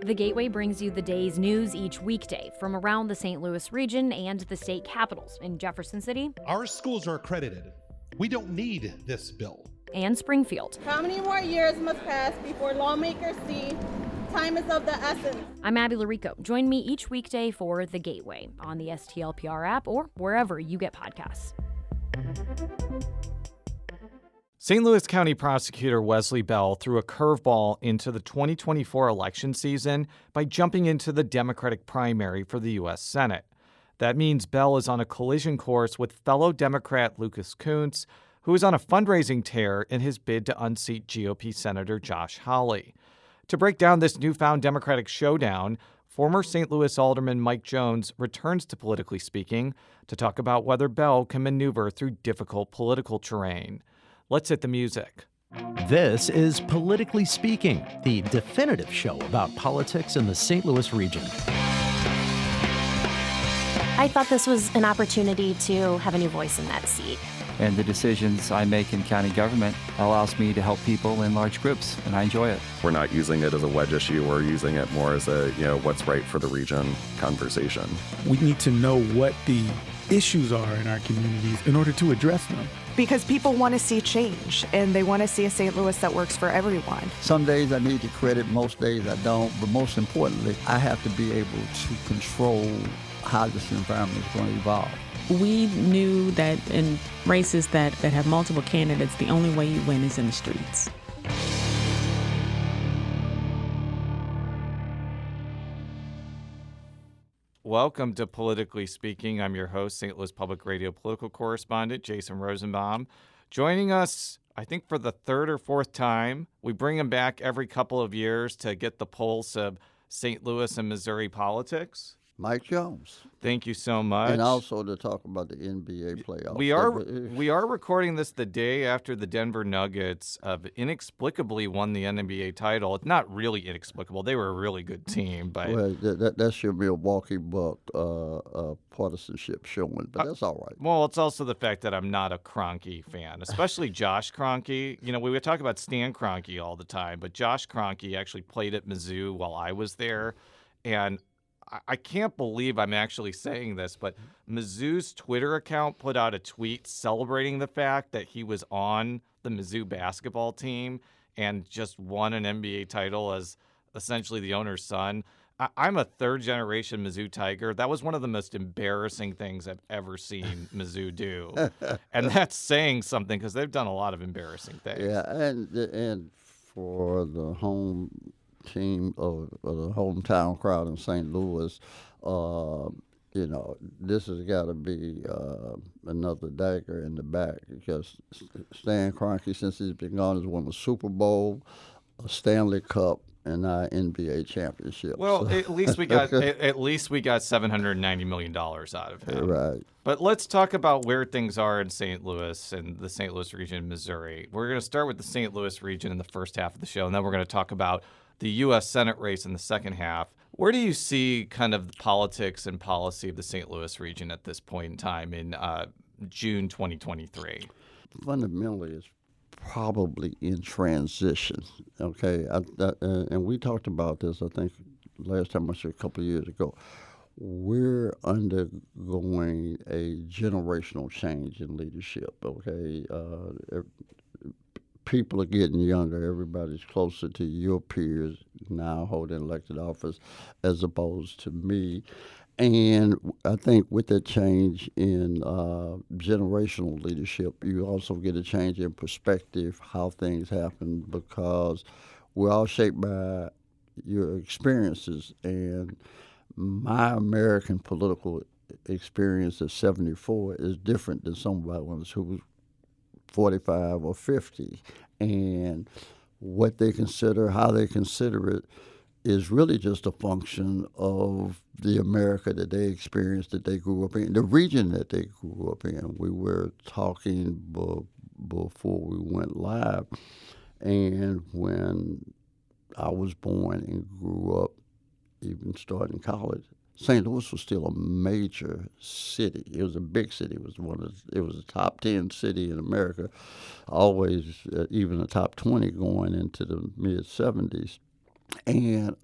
The Gateway brings you the day's news each weekday from around the St. Louis region and the state capitals in Jefferson City. Our schools are accredited. We don't need this bill. And Springfield. How many more years must pass before lawmakers see time is of the essence? I'm Abby Larico. Join me each weekday for The Gateway on the STLPR app or wherever you get podcasts. St. Louis County Prosecutor Wesley Bell threw a curveball into the 2024 election season by jumping into the Democratic primary for the U.S. Senate. That means Bell is on a collision course with fellow Democrat Lucas Kunce, who is on a fundraising tear in his bid to unseat GOP Senator Josh Hawley. To break down this newfound Democratic showdown, former St. Louis Alderman Mike Jones returns to Politically Speaking to talk about whether Bell can maneuver through difficult political terrain. Let's hit the music. This is Politically Speaking, the definitive show about politics in the St. Louis region. I thought this was an opportunity to have a new voice in that seat. And the decisions I make in county government allows me to help people in large groups, and I enjoy it. We're not using it as a wedge issue. We're using it more as a, what's right for the region conversation. We need to know what the issues are in our communities in order to address them. Because people want to see change, and they want to see a St. Louis that works for everyone. Some days I need the credit, most days I don't, but most importantly, I have to be able to control how this environment is going to evolve. We knew that in races that have multiple candidates, the only way you win is in the streets. Welcome to Politically Speaking. I'm your host, St. Louis Public Radio political correspondent Jason Rosenbaum. Joining us, I think for the third or fourth time, we bring him back every couple of years to get the pulse of St. Louis and Missouri politics. Mike Jones. Thank you so much. And also to talk about the NBA playoffs. We are recording this the day after the Denver Nuggets inexplicably won the NBA title. It's not really inexplicable. They were a really good team. But well, that's your Milwaukee Buck partisanship showing, but that's all right. Well, it's also the fact that I'm not a Kroenke fan, especially Josh Kroenke. We would talk about Stan Kroenke all the time, but Josh Kroenke actually played at Mizzou while I was there, and I can't believe I'm actually saying this, but Mizzou's Twitter account put out a tweet celebrating the fact that he was on the Mizzou basketball team and just won an NBA title as essentially the owner's son. I'm a third-generation Mizzou Tiger. That was one of the most embarrassing things I've ever seen Mizzou do. And that's saying something because they've done a lot of embarrassing things. Yeah, and for the home team of the hometown crowd in St. Louis, this has got to be another dagger in the back because Stan Kroenke, since he's been gone, has won a Super Bowl, a Stanley Cup, and now NBA championship. Well, at least we got $790 million out of him. Right. But let's talk about where things are in St. Louis and the St. Louis region in Missouri. We're going to start with the St. Louis region in the first half of the show, and then we're going to talk about the U.S. Senate race in the second half. Where do you see kind of the politics and policy of the St. Louis region at this point in time in June 2023? Fundamentally, it's probably in transition, okay? And we talked about this, I think, last time I said a couple of years ago. We're undergoing a generational change in leadership, okay? People are getting younger. Everybody's closer to your peers now holding elected office as opposed to me. And I think with that change in generational leadership, you also get a change in perspective, how things happen, because we're all shaped by your experiences. And my American political experience at 74 is different than somebody who was 45 or 50, and what they consider, how they consider it, is really just a function of the America that they experienced, that they grew up in, the region that they grew up in. We were talking before we went live, and when I was born and grew up, even starting college, St. Louis was still a major city. It was a big city. It was a top 10 city in America, always even a top 20 going into the mid-'70s. And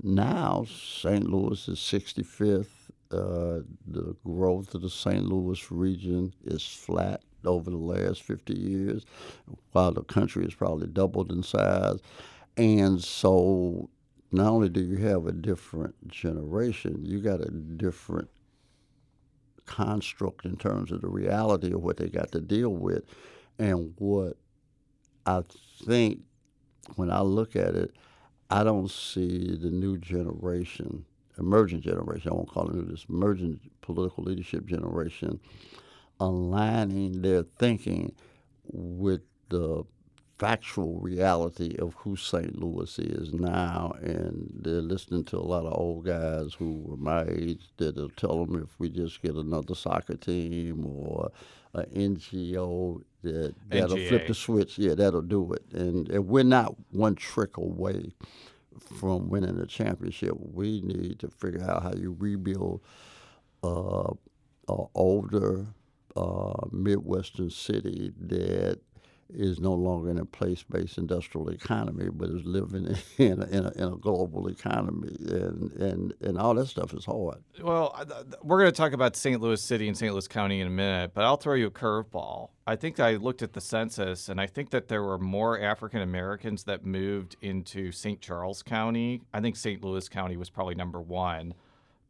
now St. Louis is 65th. The growth of the St. Louis region is flat over the last 50 years, while the country has probably doubled in size. And so not only do you have a different generation, you got a different construct in terms of the reality of what they got to deal with. And what I think, when I look at it, I don't see the new generation, emerging generation, I won't call it new, this emerging political leadership generation, aligning their thinking with the factual reality of who St. Louis is now. And they're listening to a lot of old guys who were my age that'll tell them if we just get another soccer team or an NGO, that'll flip the switch. Yeah, that'll do it. And we're not one trick away from winning a championship. We need to figure out how you rebuild an older Midwestern city that is no longer in a place-based industrial economy, but is living in a global economy, and all that stuff is hard. Well, we're going to talk about St. Louis City and St. Louis County in a minute, but I'll throw you a curveball. I think I looked at the census, and I think that there were more African Americans that moved into St. Charles County. I think St. Louis County was probably number one,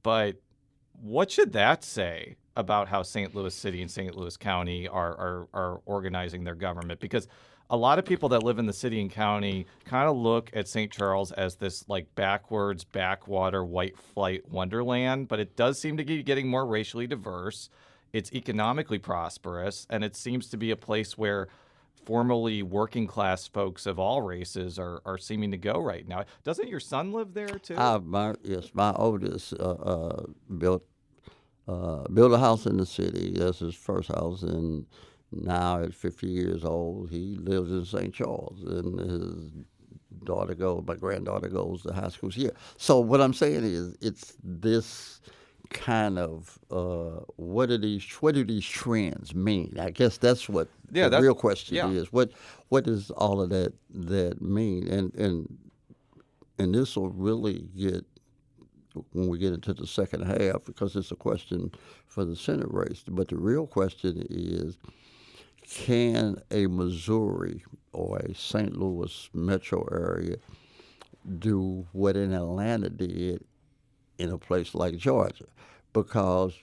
but what should that say about how St. Louis City and St. Louis County are organizing their government? Because a lot of people that live in the city and county kind of look at St. Charles as this like backwards, backwater, white flight wonderland, but it does seem to be getting more racially diverse. It's economically prosperous, and it seems to be a place where formerly working class folks of all races are seeming to go right now. Doesn't your son live there too? My oldest built a house in the city. That's his first house, and now at 50 years old, he lives in St. Charles, and his my granddaughter goes to high school here. So what I'm saying is, it's this kind of what do these trends mean? I guess that's what the real question is. What does all of that mean? And this will really get, when we get into the second half, because it's a question for the Senate race. But the real question is, can a Missouri or a St. Louis metro area do what an Atlanta did in a place like Georgia? Because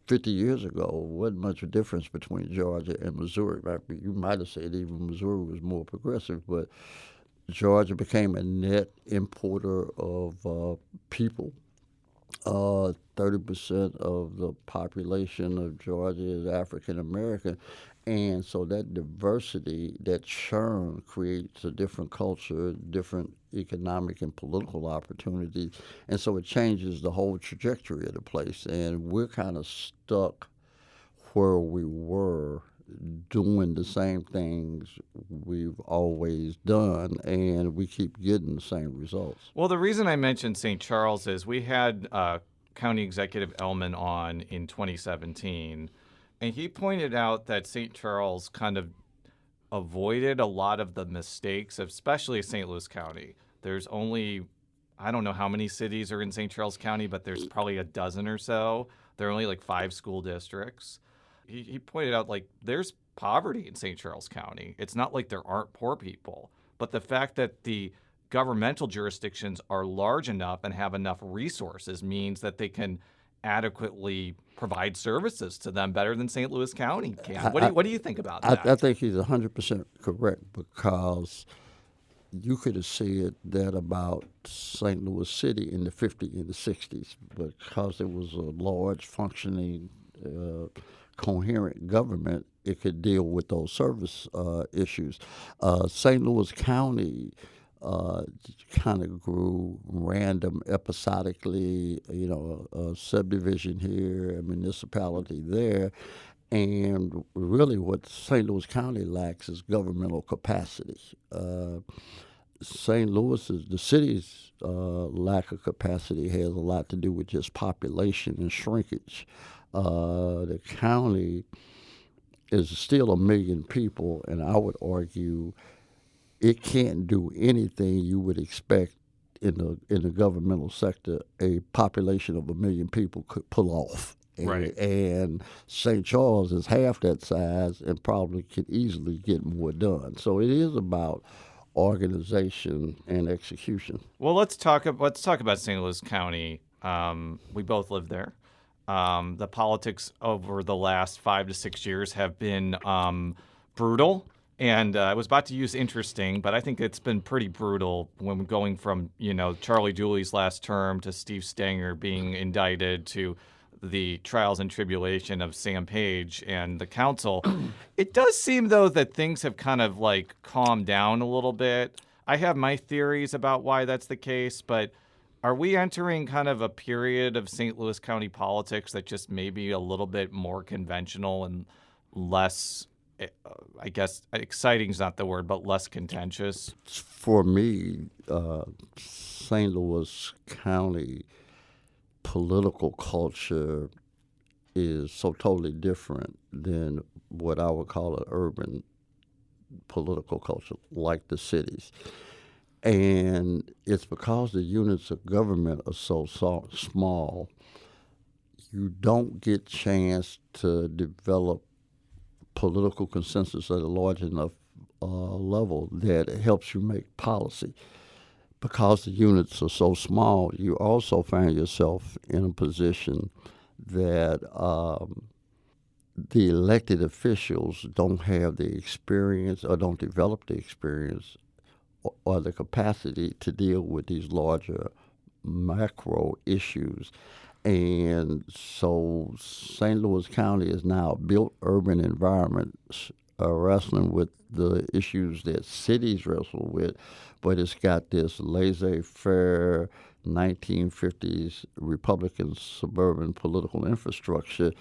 50 years ago, wasn't much of a difference between Georgia and Missouri. You might have said even Missouri was more progressive, but Georgia became a net importer of people. 30% of the population of Georgia is African American, and so that diversity, that churn, creates a different culture, different economic and political opportunities, and so it changes the whole trajectory of the place. And we're kind of stuck where we were, doing the same things we've always done, and we keep getting the same results. Well, the reason I mentioned St. Charles is we had County Executive Ellman on in 2017, and he pointed out that St. Charles kind of avoided a lot of the mistakes, especially St. Louis County. There's only, I don't know how many cities are in St. Charles County, but there's probably a dozen or so. There are only like 5 school districts. He pointed out, like, there's poverty in St. Charles County. It's not like there aren't poor people, but the fact that the governmental jurisdictions are large enough and have enough resources means that they can adequately provide services to them better than St. Louis County can. What do you think about that? I think he's 100% correct, because you could have said that about St. Louis City in the 50s and the 60s, because it was a large, functioning, coherent government. It could deal with those service issues. St. Louis County kind of grew random, episodically, a subdivision here, a municipality there. And really what St. Louis County lacks is governmental capacity. St. the city's lack of capacity has a lot to do with just population and shrinkage. The county is still 1 million people, and I would argue it can't do anything you would expect in the governmental sector a population of 1 million people could pull off. Right. And St. Charles is half that size and probably could easily get more done. So it is about organization and execution. Well, let's talk about St. Louis County. We both live there. The politics over the last 5 to 6 years have been brutal. And I was about to use interesting, but I think it's been pretty brutal when going from, Charlie Dooley's last term to Steve Stenger being indicted to the trials and tribulation of Sam Page and the council. It does seem, though, that things have kind of calmed down a little bit. I have my theories about why that's the case, but are we entering kind of a period of St. Louis County politics that just maybe a little bit more conventional and less, I guess, exciting is not the word, but less contentious? For me, St. Louis County political culture is so totally different than what I would call an urban political culture, like the cities. And it's because the units of government are so small, you don't get chance to develop political consensus at a large enough level that it helps you make policy. Because the units are so small, you also find yourself in a position that the elected officials don't have the experience or don't develop the experience or the capacity to deal with these larger macro issues. And so St. Louis County is now a built urban environment wrestling with the issues that cities wrestle with, but it's got this laissez-faire 1950s Republican suburban political infrastructure,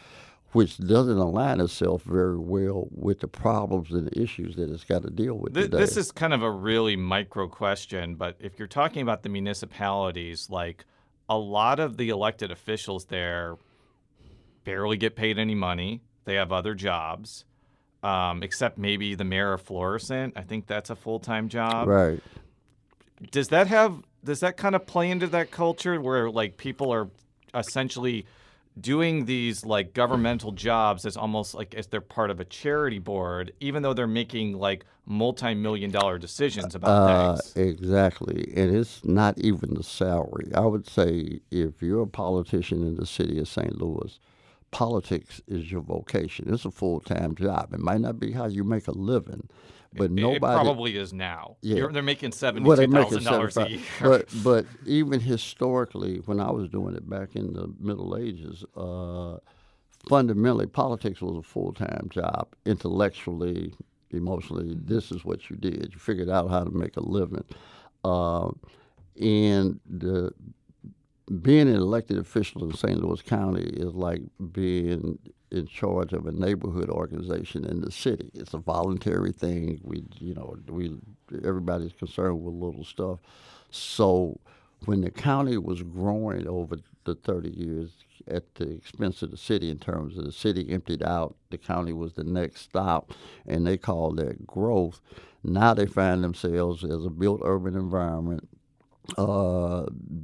which doesn't align itself very well with the problems and the issues that it's got to deal with today. This is kind of a really micro question, but if you're talking about the municipalities, a lot of the elected officials there barely get paid any money. They have other jobs. Except maybe the mayor of Florissant. I think that's a full-time job. Right. Does that kind of play into that culture where people are essentially doing these governmental jobs as almost as they're part of a charity board, even though they're making multi-million-dollar decisions about things? Exactly. And it's not even the salary. I would say if you're a politician in the city of St. Louis, politics is your vocation. It's a full-time job. It might not be how you make a living, but nobody... It probably is now. Yeah. They're making $72,000 a year. But even historically, when I was doing it back in the Middle Ages, fundamentally, politics was a full-time job. Intellectually, emotionally, this is what you did. You figured out how to make a living. And being an elected official in St. Louis County is like being in charge of a neighborhood organization in the city. It's a voluntary thing. Everybody's concerned with little stuff. So when the county was growing over the 30 years at the expense of the city, in terms of the city emptied out, the county was the next stop, and they called that growth. Now they find themselves as a built urban environment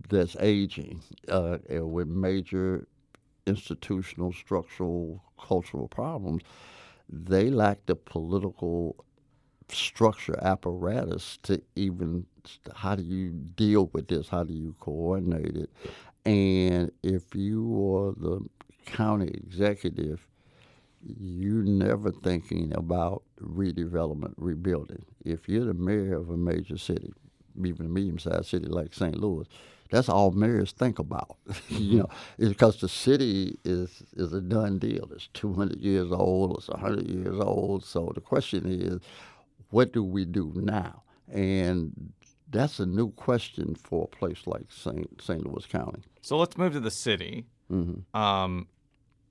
that's aging with major institutional, structural, cultural problems. They lack the political structure apparatus to even, how do you deal with this? How do you coordinate it? And if you are the county executive, you're never thinking about redevelopment, rebuilding. If you're the mayor of a major city, even a medium-sized city like St. Louis, that's all mayors think about. It's because the city is a done deal. It's 200 years old. It's 100 years old. So the question is, what do we do now? And that's a new question for a place like St. Louis County. So let's move to the city. Mm-hmm.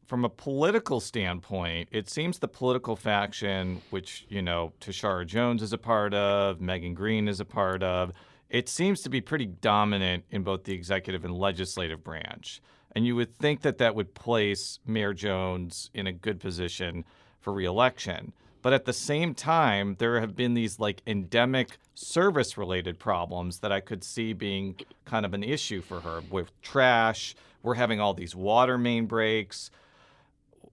From a political standpoint, it seems the political faction, which, Tashara Jones is a part of, Megan Green is a part of, it seems to be pretty dominant in both the executive and legislative branch. And you would think that would place Mayor Jones in a good position for re-election. But at the same time, there have been these like endemic service-related problems that I could see being kind of an issue for her with trash. We're having all these water main breaks.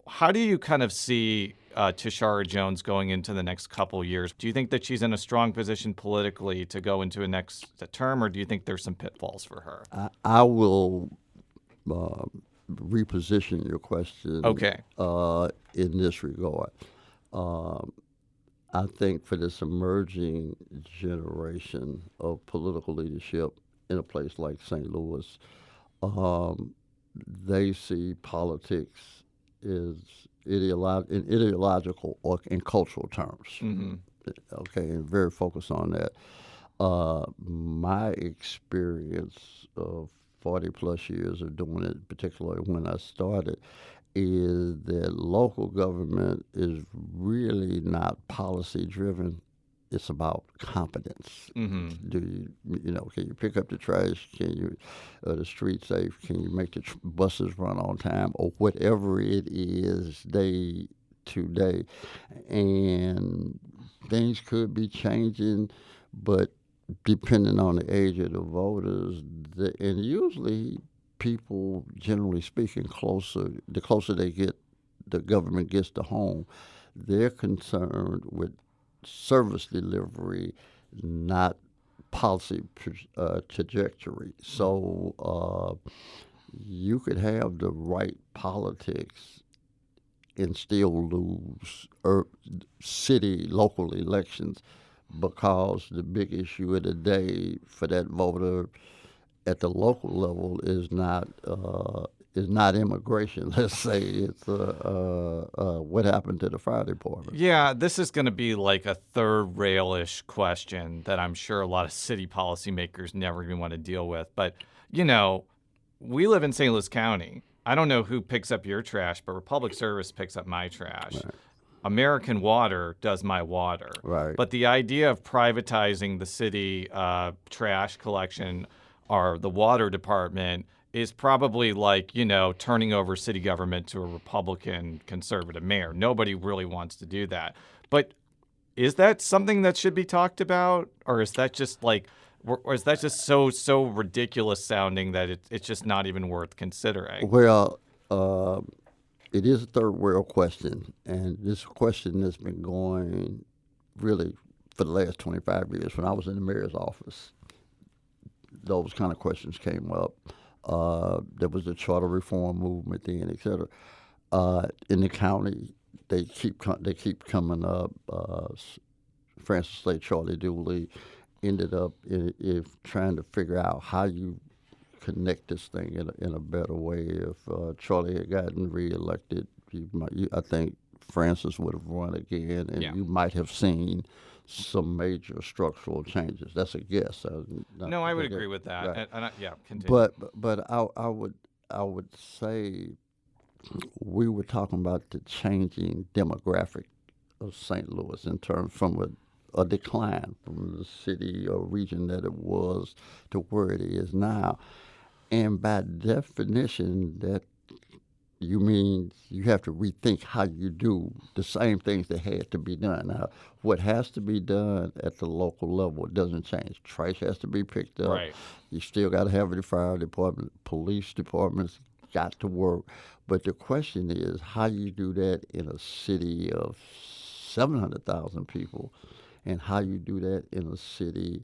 How do you kind of see Tishara Jones going into the next couple years? Do you think that she's in a strong position politically to go into a next term, or do you think there's some pitfalls for her? I will reposition your question. Okay. In this regard, I think for this emerging generation of political leadership in a place like St. Louis, they see politics as ideological and cultural terms. Mm-hmm. Okay, and very focused on that. My experience of 40 plus years of doing it, particularly when I started, is that local government is really not policy driven. It's about competence. Mm-hmm. Can you pick up the trash? Can you the street safe? Can you make the buses run on time, or whatever it is day to day? And things could be changing, but depending on the age of the voters, and usually people, generally speaking, the closer they get, the government gets to home, they're concerned with service delivery, not policy trajectory. So you could have the right politics and still lose local elections, because the big issue of the day for that voter at the local level is not immigration. Let's say it's what happened to the fire department. Yeah, this is going to be like a third rail-ish question that I'm sure a lot of city policymakers never even want to deal with. But, we live in St. Louis County. I don't know who picks up your trash, but Republic Service picks up my trash. Right. American Water does my water. Right. But the idea of privatizing the city trash collection or the water department is probably like, turning over city government to a Republican conservative mayor. Nobody really wants to do that. But is that something that should be talked about? Or is that just so ridiculous sounding that it's just not even worth considering? Well, it is a third world question, and this question has been going really for the last 25 years. When I was in the mayor's office, those kind of questions came up. There was the charter reform movement then, et cetera. In the county, they keep coming up. Francis Slade, Charlie Dooley ended up trying to figure out how you connect this thing in a better way. If Charlie had gotten reelected, I think Francis would have run again, and you might have seen some major structural changes. That's a guess. No, I would agree with that. Right. Continue. But I would say we were talking about the changing demographic of St. Louis in terms from a decline from the city or region that it was to where it is now. And by definition, that you mean you have to rethink how you do the same things that had to be done. Now, what has to be done at the local level doesn't change. Trash has to be picked up. Right. You still got to have the fire department, police departments got to work. But the question is how you do that in a city of 700,000 people, and how you do that in a city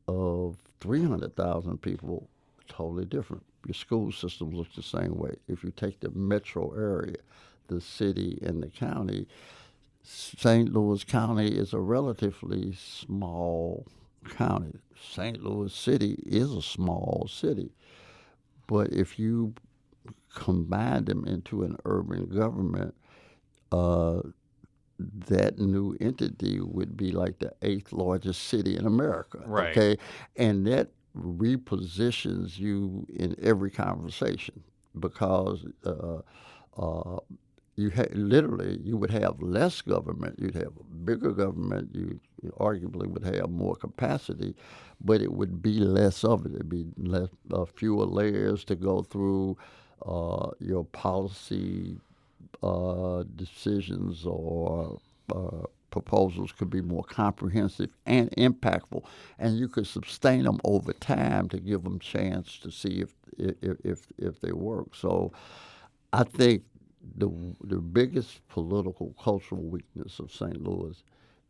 of 300,000 people. Totally different. Your school system looks the same way. If you take the metro area, the city and the county, St. Louis County is a relatively small county. St. Louis City is a small city. But if you combine them into an urban government, that new entity would be like the 8th largest city in America. Right. Okay, and that repositions you in every conversation, because you would have less government, you'd have a bigger government, you arguably would have more capacity, but it would be less of it. It'd be fewer layers to go through. Your policy decisions or proposals could be more comprehensive and impactful, and you could sustain them over time to give them chance to see if they work. So I think the biggest political cultural weakness of St. Louis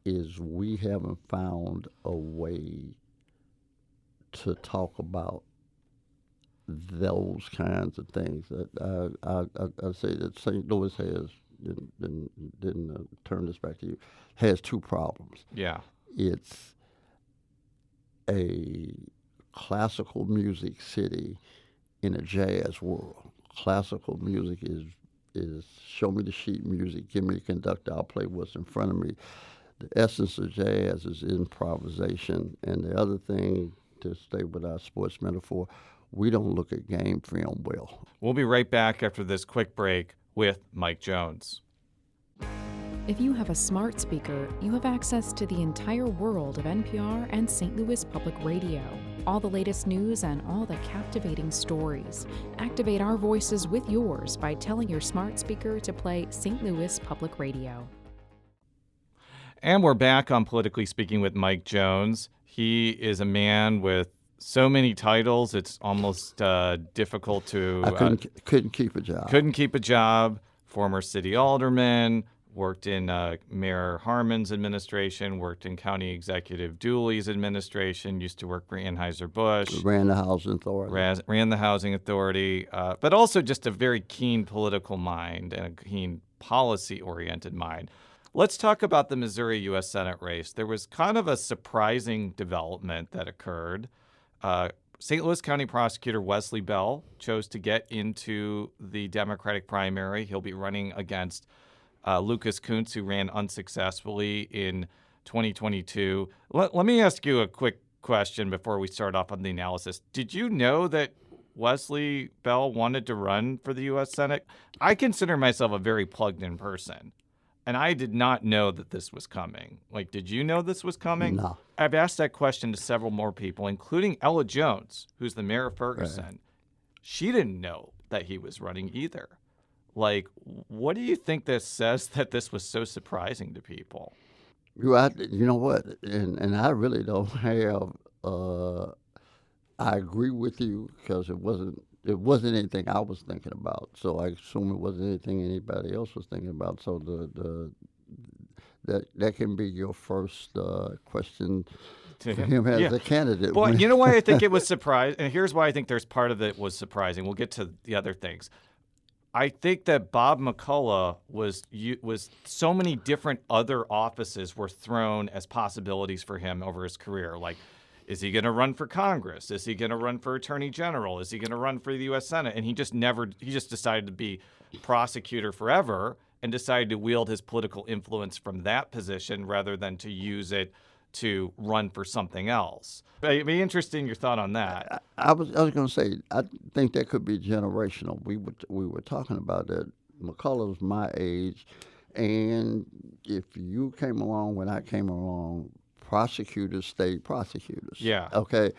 is we haven't found a way to talk about those kinds of things. I say that St. Louis has, didn't turn this back to you, has two problems. Yeah. It's a classical music city in a jazz world. Classical music is show me the sheet music, give me the conductor, I'll play what's in front of me. The essence of jazz is improvisation. And the other thing, to stay with our sports metaphor, we don't look at game film well. We'll be right back after this quick break with Mike Jones. If you have a smart speaker, you have access to the entire world of NPR and St. Louis Public Radio. All the latest news and all the captivating stories. Activate our voices with yours by telling your smart speaker to play St. Louis Public Radio. And we're back on Politically Speaking with Mike Jones. He is a man with so many titles, it's almost difficult to... I couldn't keep a job. Couldn't keep a job. Former city alderman, worked in Mayor Harmon's administration, worked in County Executive Dooley's administration, used to work for Anheuser-Busch. Ran the Housing Authority. Ran the Housing Authority, but also just a very keen political mind and a keen policy-oriented mind. Let's talk about the Missouri U.S. Senate race. There was kind of a surprising development that occurred. St. Louis County Prosecutor Wesley Bell chose to get into the Democratic primary. He'll be running against Lucas Kuntz, who ran unsuccessfully in 2022. Let me ask you a quick question before we start off on the analysis. Did you know that Wesley Bell wanted to run for the U.S. Senate? I consider myself a very plugged-in person. And I did not know that this was coming. Like, did you know this was coming? No. I've asked that question to several more people, including Ella Jones, who's the mayor of Ferguson. Right. She didn't know that he was running either. Like, what do you think this says that this was so surprising to people? You know what? And I really don't have. I agree with you because it wasn't anything I was thinking about. So I assume it wasn't anything anybody else was thinking about. So that can be your first question to him as a candidate. Well, you know why I think it was surprising, and here's why I think there's part of it was surprising. We'll get to the other things. I think that Bob McCullough was so many different other offices were thrown as possibilities for him over his career. Like, is he going to run for Congress? Is he going to run for Attorney General? Is he going to run for the U.S. Senate? And he just decided to be prosecutor forever and decided to wield his political influence from that position rather than to use it to run for something else. It'd be interesting your thought on that. I was going to say, I think that could be generational. We were talking about that. McCullough's my age, and if you came along when I came along, prosecutors stayed prosecutors. Yeah. Okay.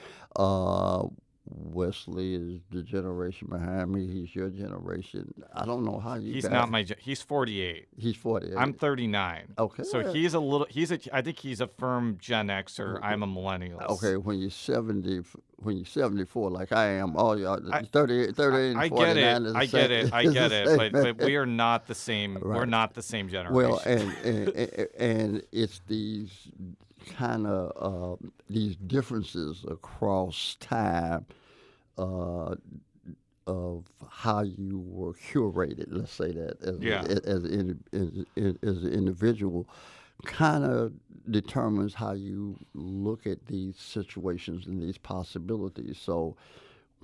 Wesley is the generation behind me. He's your generation. I don't know how you. He's not my. He's 48. He's 48. I'm 39. Okay. So I think he's a firm Gen Xer. I'm a millennial. Okay. When you're 70, when you're 74, like I am, all y'all 38 and 49 I get it. But we are not the same. Right. We're not the same generation. Well, and it's these kind of these differences across time of how you were curated, let's say that, as an individual, kind of determines how you look at these situations and these possibilities. So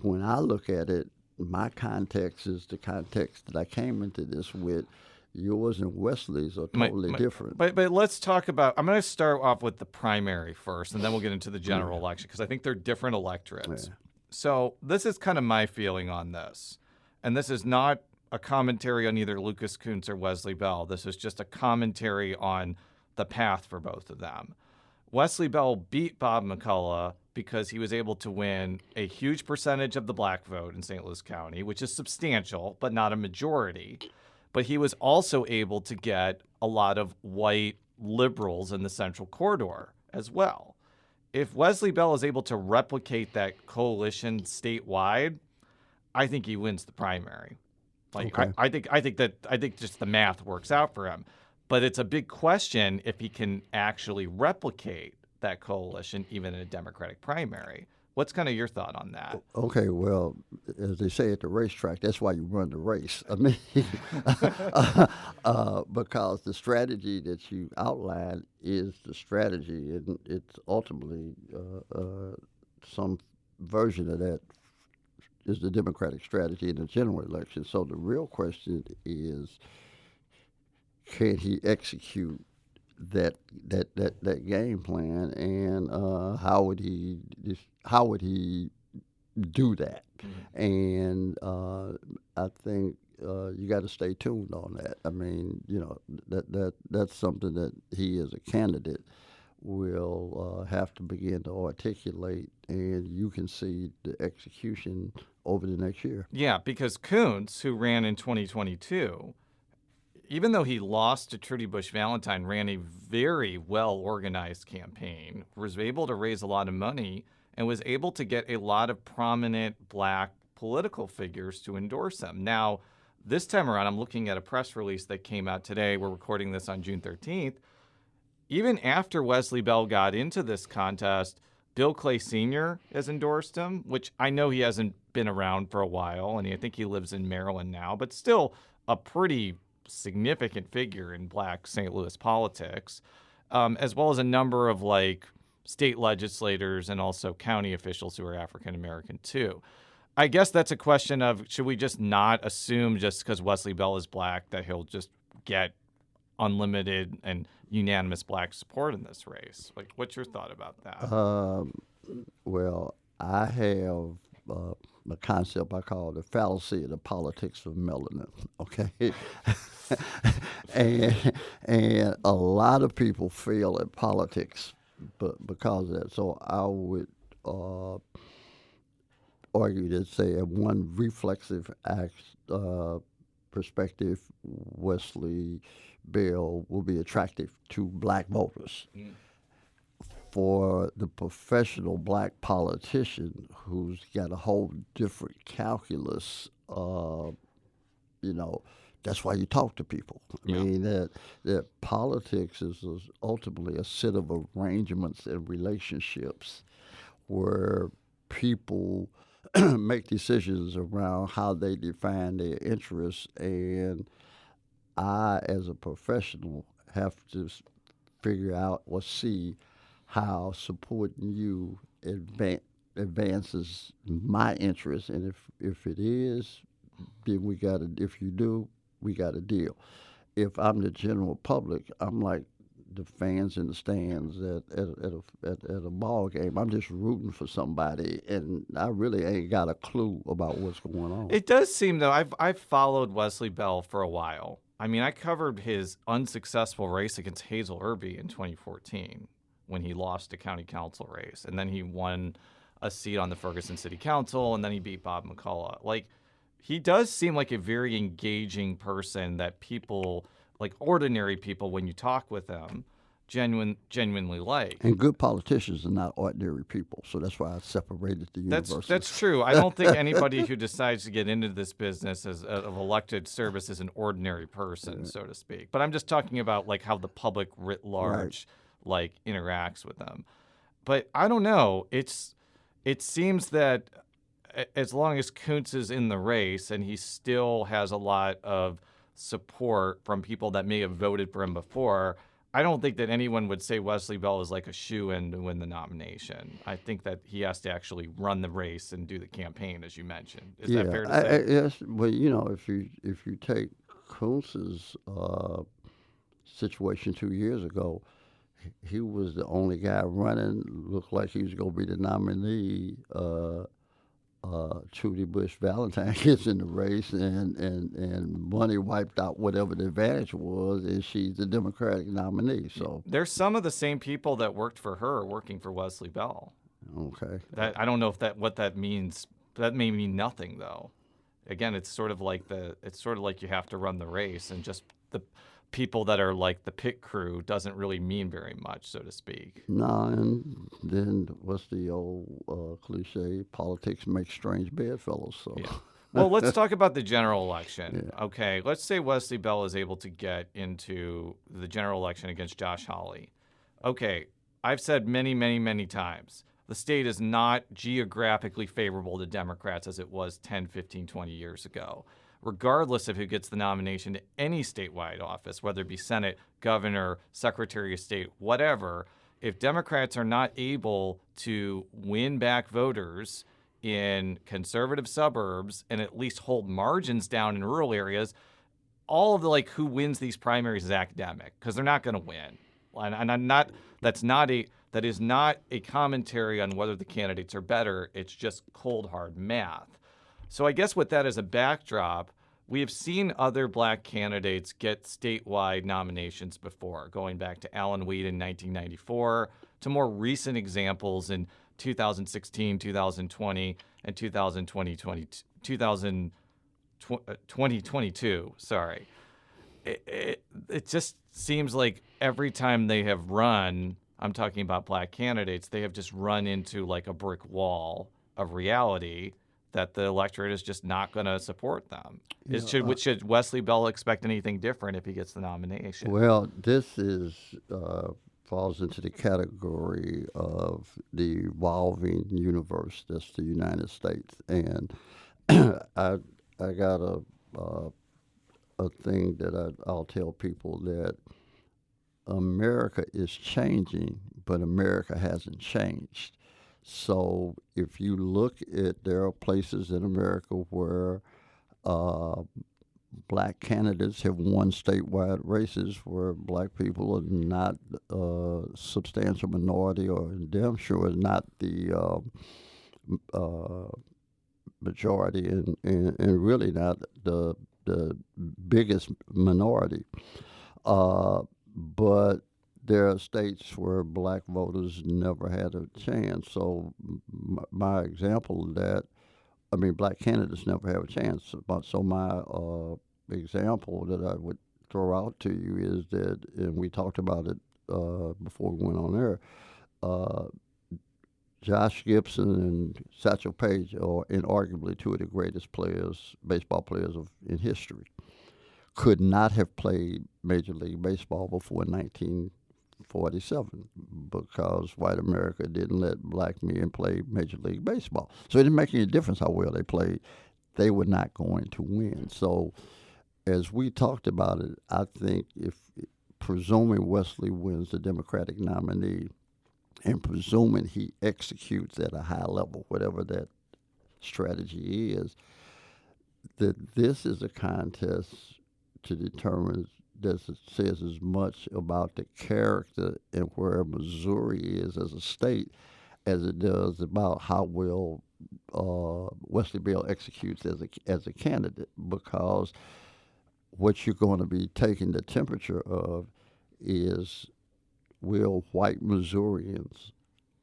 when I look at it, my context is the context that I came into this with. Yours and Wesley's are totally different. But let's talk about, I'm going to start off with the primary first, and then we'll get into the general election, because I think they're different electorates. Yeah. So this is kind of my feeling on this. And this is not a commentary on either Lucas Kuntz or Wesley Bell. This is just a commentary on the path for both of them. Wesley Bell beat Bob McCullough because he was able to win a huge percentage of the black vote in St. Louis County, which is substantial, but not a majority. But he was also able to get a lot of white liberals in the Central Corridor as well. If Wesley Bell is able to replicate that coalition statewide, I think he wins the primary. Like Okay. I think just the math works out for him. But it's a big question if he can actually replicate that coalition even in a Democratic primary. What's kind of your thought on that? Okay, well, as they say at the racetrack, that's why you run the race. I mean, because the strategy that you outlined is the strategy, and it's ultimately some version of that is the Democratic strategy in the general election. So the real question is, can he execute that game plan, and how would he do that? And I think you got to stay tuned on that. I mean, that's something that he as a candidate will have to begin to articulate, and you can see the execution over the next year. Yeah, because Kuntz, who ran in 2022, even though he lost to Trudy Bush Valentine, ran a very well-organized campaign, was able to raise a lot of money, and was able to get a lot of prominent black political figures to endorse him. Now, this time around, I'm looking at a press release that came out today. We're recording this on June 13th. Even after Wesley Bell got into this contest, Bill Clay Sr. has endorsed him, which I know he hasn't been around for a while, and I think he lives in Maryland now, but still a pretty significant figure in black St. Louis politics, as well as a number of state legislators and also county officials who are African American too. I guess that's a question of, should we just not assume just because Wesley Bell is black that he'll just get unlimited and unanimous black support in this race? What's your thought about that? Well, I have a concept I call the fallacy of the politics of melanin. Okay, and a lot of people fail at politics, but because of that. So I would argue that, say, at one reflexive perspective, Wesley Bell will be attractive to black voters. For the professional black politician who's got a whole different calculus, that's why you talk to people. I mean, that politics is ultimately a set of arrangements and relationships where people make decisions around how they define their interests, and I, as a professional, have to figure out or see how supporting you advances my interest, and if it is, then we got to. If you do, we got a deal. If I'm the general public, I'm like the fans in the stands at a ball game. I'm just rooting for somebody, and I really ain't got a clue about what's going on. It does seem, though, I've followed Wesley Bell for a while. I mean, I covered his unsuccessful race against Hazel Irby in 2014 when he lost a county council race, and then he won a seat on the Ferguson City Council, and then he beat Bob McCullough. He does seem like a very engaging person that people, ordinary people, when you talk with them, genuinely like. And good politicians are not ordinary people, so that's why I separated the universes. That's true. I don't think anybody who decides to get into this business of elected service is an ordinary person, so to speak. But I'm just talking about how the public writ large interacts with them. But I don't know. It seems that as long as Kuntz is in the race and he still has a lot of support from people that may have voted for him before, I don't think that anyone would say Wesley Bell is like a shoo-in to win the nomination. I think that he has to actually run the race and do the campaign, as you mentioned. Is that fair to say? Yes, but if you take Kuntz's situation 2 years ago, he was the only guy running. Looked like he was going to be the nominee. Trudy Bush Valentine gets in the race, and money wiped out whatever the advantage was, and she's the Democratic nominee. So there's some of the same people that worked for her working for Wesley Bell. Okay. I don't know what that means. That may mean nothing, though. Again, it's sort of like you have to run the race, and just the people that are like the pit crew doesn't really mean very much, so to speak. No, and then what's the old cliche? Politics makes strange bedfellows. So. Yeah. Well, let's talk about the general election. Yeah. Okay, let's say Wesley Bell is able to get into the general election against Josh Hawley. Okay, I've said many, many, many times, the state is not geographically favorable to Democrats as it was 10, 15, 20 years ago. Regardless of who gets the nomination to any statewide office, whether it be Senate, governor, secretary of state, whatever, if Democrats are not able to win back voters in conservative suburbs and at least hold margins down in rural areas, all of the who wins these primaries is academic because they're not going to win. And I'm not. That is not a commentary on whether the candidates are better. It's just cold hard math. So I guess with that as a backdrop, we have seen other black candidates get statewide nominations before, going back to Alan Weed in 1994, to more recent examples in 2016, 2020, and 2022. Sorry. It just seems like every time they have run, I'm talking about black candidates, they have just run into a brick wall of reality that the electorate is just not going to support them. Should Wesley Bell expect anything different if he gets the nomination? Well, this falls into the category of the evolving universe that's the United States. And I got a thing that I'll tell people that America is changing, but America hasn't changed. So if you look at, there are places in America where black candidates have won statewide races where black people are not a substantial minority, or damn sure is not the majority, and really not the biggest minority. But there are states where black voters never had a chance. So my example of that, black candidates never have a chance. So my example that I would throw out to you is that, and we talked about it before we went on air, Josh Gibson and Satchel Paige are inarguably two of the greatest baseball players in history. Could not have played Major League Baseball before 1947 because white America didn't let black men play Major League Baseball. So it didn't make any difference how well they played. They were not going to win. So as we talked about it, I think presuming Wesley wins the Democratic nominee and presuming he executes at a high level, whatever that strategy is, that this is a contest to determine, that says as much about the character and where Missouri is as a state as it does about how well Wesley Bell executes as a candidate, because what you're going to be taking the temperature of is, will white Missourians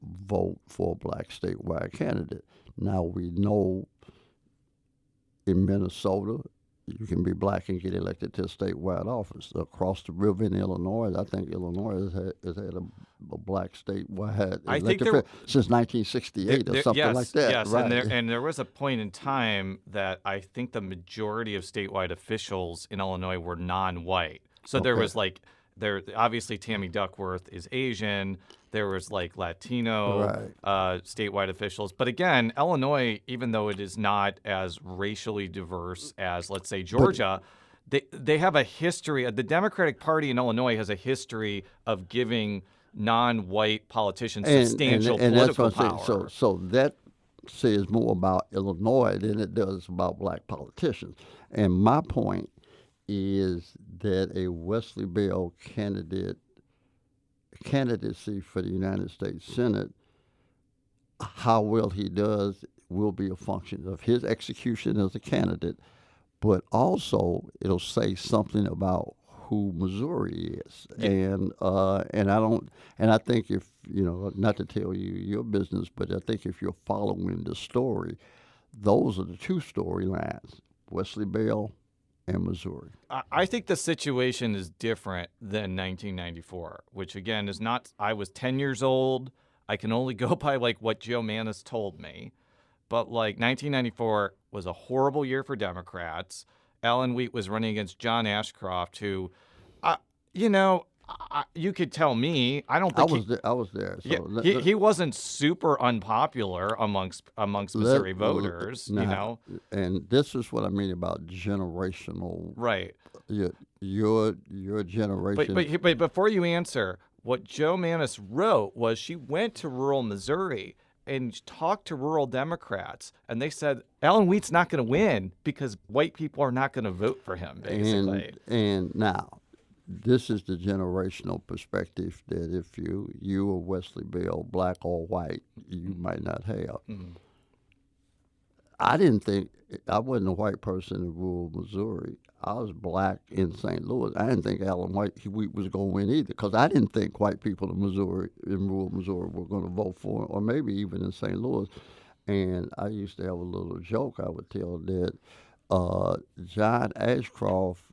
vote for a black statewide candidate? Now we know in Minnesota, you can be black and get elected to a statewide office. Across the river in Illinois, I think Illinois has had a black statewide elected since 1968 or something like that. Yes, right. and there was a point in time that I think the majority of statewide officials in Illinois were non-white. So there was obviously Tammy Duckworth is Asian. There was Latino statewide officials. But again, Illinois, even though it is not as racially diverse as, let's say, Georgia, they have a history. The Democratic Party in Illinois has a history of giving non-white politicians substantial political power. So that says more about Illinois than it does about black politicians. And my point is that a Wesley Bell candidacy for the United States Senate, how well he does will be a function of his execution as a candidate, but also it'll say something about who Missouri is. Yeah. And I think if, not to tell you your business, but I think if you're following the story, those are the two storylines, Wesley Bell and Missouri. I think the situation is different than 1994, which again is not. I was 10 years old. I can only go by like what Joe Manis told me. But like 1994 was a horrible year for Democrats. Alan Wheat was running against John Ashcroft, who, you could tell me. I don't think I was there. So he wasn't super unpopular amongst Missouri voters. And this is what I mean about generational. Right. Your generation. But before you answer, what Joe Manis wrote was she went to rural Missouri and talked to rural Democrats, and they said Alan Wheat's not going to win because white people are not going to vote for him, basically. And now, this is the generational perspective that if you or Wesley Bell, black or white, you might not have. Mm-hmm. I wasn't a white person in rural Missouri. I was black in St. Louis. I didn't think Alan Wheat was going to win either because I didn't think white people in rural Missouri were going to vote for him, or maybe even in St. Louis. And I used to have a little joke I would tell that John Ashcroft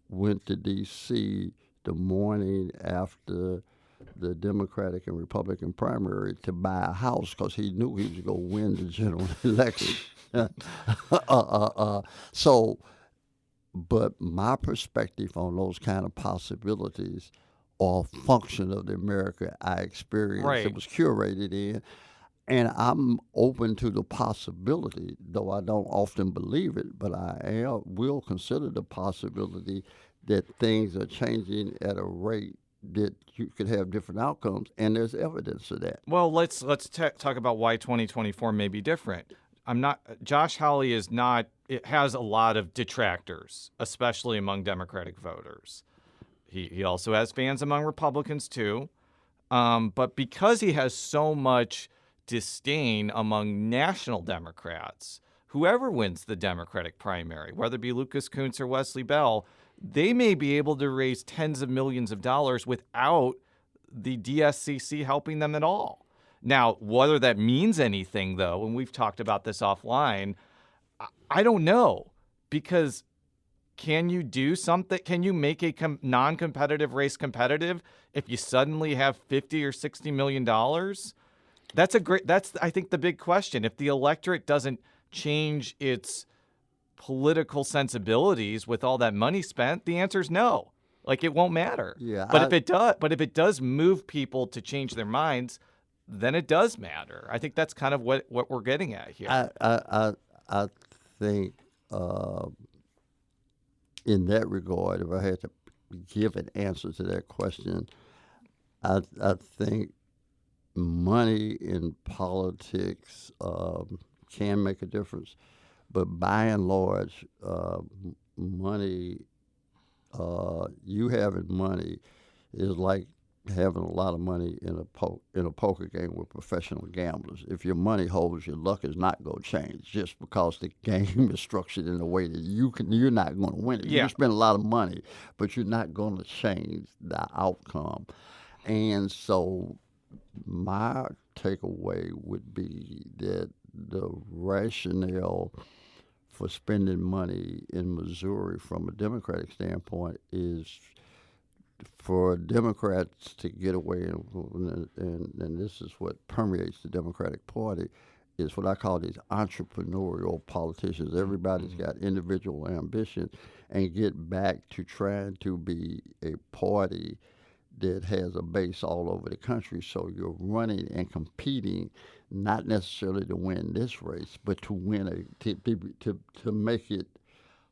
went to D.C. the morning after the Democratic and Republican primary to buy a house because he knew he was going to win the general election. But my perspective on those kind of possibilities are a function of the America I experienced. Right. It was curated in. And I'm open to the possibility, though I don't often believe it, but I will consider the possibility that things are changing at a rate that you could have different outcomes, and there's evidence of that. Well, let's talk about why 2024 may be different. Josh Hawley is not. It has a lot of detractors, especially among Democratic voters. He also has fans among Republicans too, but because he has so much disdain among national Democrats, whoever wins the Democratic primary, whether it be Lucas Kunce or Wesley Bell, they may be able to raise tens of millions of dollars without the DSCC helping them at all. Now, whether that means anything, though, and we've talked about this offline, I don't know, because can you do something? Can you make a non-competitive race competitive if you suddenly have $50 or $60 million? That's I think the big question. If the electorate doesn't change its political sensibilities with all that money spent, the answer is no. Like, it won't matter. Yeah, if it does move people to change their minds, then it does matter. I think that's kind of what we're getting at here. I think in that regard, if I had to give an answer to that question, I think money in politics can make a difference, but by and large, money, you having money is like having a lot of money in a poker game with professional gamblers. If your money holds, your luck is not going to change just because the game is structured in a way that you're not going to win it. You can spend a lot of money, but you're not going to change the outcome. And so my takeaway would be that the rationale for spending money in Missouri from a Democratic standpoint is for Democrats to get away, and this is what permeates the Democratic Party, is what I call these entrepreneurial politicians. Everybody's got individual ambition, and get back to trying to be a party that has a base all over the country. So you're running and competing, not necessarily to win this race, but to win to make it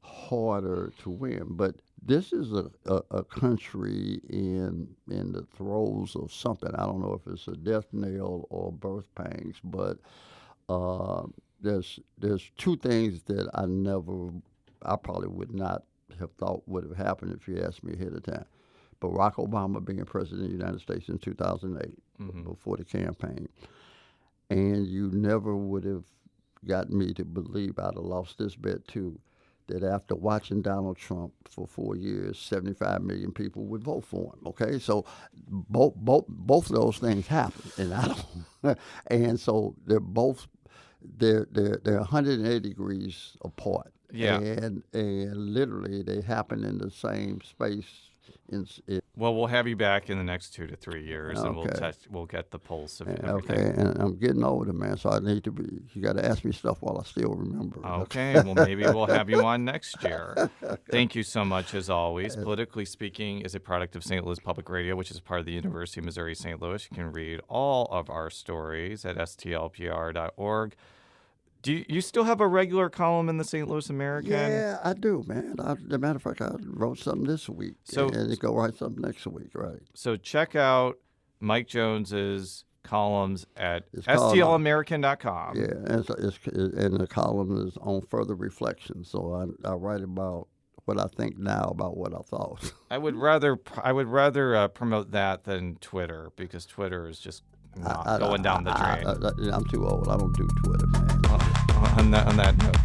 harder to win. But this is a country in the throes of something. I don't know if it's a death knell or birth pangs, but there's two things that I probably would not have thought would have happened if you asked me ahead of time. Barack Obama being president of the United States in 2008, before the campaign. And you never would have got me to believe, I'd have lost this bet too, that after watching Donald Trump for 4 years, 75 million people would vote for him. Okay, so both of those things happen, and I don't. And so they're 180 degrees apart. Yeah. And literally they happen in the same space. Well, we'll have you back in the next 2 to 3 years, and Okay. we'll get the pulse of everything. Okay, and I'm getting older, man, so I need to be. You got to ask me stuff while I still remember. Okay, well, maybe we'll have you on next year. Thank you so much, as always. Politically Speaking is a product of St. Louis Public Radio, which is part of the University of Missouri St. Louis. You can read all of our stories at stlpr.org. Do you still have a regular column in the St. Louis American? Yeah, I do, man. As a matter of fact, I wrote something this week, and go write something next week, right? So check Mike Jones's columns at stlamerican.com. Yeah, and the column is on further reflection. So I write about what I think now about what I thought. I would rather promote that than Twitter, because Twitter is just going down the drain. I'm too old. I don't do Twitter, man. On that note.